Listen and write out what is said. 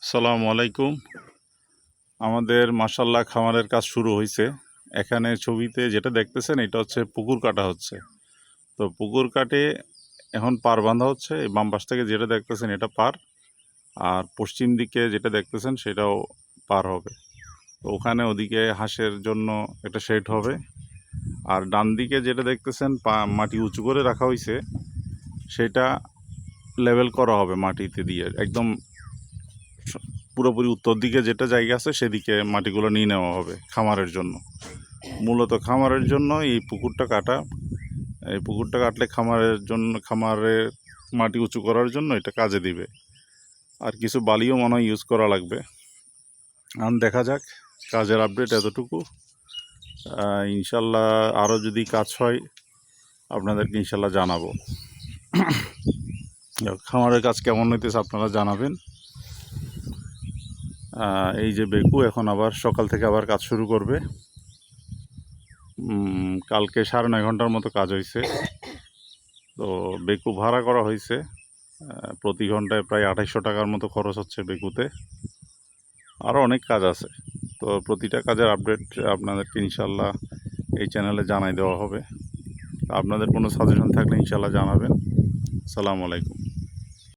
আসসালামু আলাইকুম। আমাদের মাশাআল্লাহ খামারের কাজ শুরু হয়েছে। এখানে ছবিতে যেটা দেখতেছেন এটা হচ্ছে পুকুর কাটা হচ্ছে। তো পুকুর কাটে এখন পার বাঁধা হচ্ছে। এই বাম পাশ থেকে যেটা দেখতেছেন এটা পার, আর পশ্চিম দিকে যেটা দেখতেছেন সেটাও পার হবে। তো ওখানে ওদিকে হাঁসের জন্য একটা শেড হবে। আর ডান দিকে যেটা দেখতেছেন মাটি উঁচু করে রাখা হয়েছে, সেটা লেভেল করা হবে মাটিতে দিয়ে। একদম পুরোপুরি উত্তর দিকে যেটা জায়গা আছে সেদিকে মাটিগুলো নিয়ে নেওয়া হবে খামারের জন্য। মূলত খামারের জন্য এই পুকুরটা কাটা। এই পুকুরটা কাটলে খামারের মাটি উঁচু করার জন্য এটা কাজে দিবে। আর কিছু বালিও মনে হয় ইউজ করা লাগবে। এখন দেখা যাক, কাজের আপডেট এতটুকু। ইনশাল্লাহ আরও যদি কাজ হয় আপনাদেরকে ইনশাল্লাহ জানাবো। খামারের কাজ কেমন হইতেছে আপনারা জানাবেন। এই যে বেকু এখন আবার সকাল থেকে আবার কাজ শুরু করবে। কালকে 9.5 ঘন্টার মতো কাজ হয়েছে। তো বেকু ভাড়া করা হয়েছে, প্রতি ঘন্টায় প্রায় 2800 টাকার মতো খরচ হচ্ছে বেকুতে। আরও অনেক কাজ আছে। তো প্রতিটা কাজের আপডেট আপনাদেরকে ইনশাল্লাহ এই চ্যানেলে জানাই দেওয়া হবে। আপনাদের কোনো সাজেশন থাকলে ইনশাল্লাহ জানাবেন। আসসালামু আলাইকুম।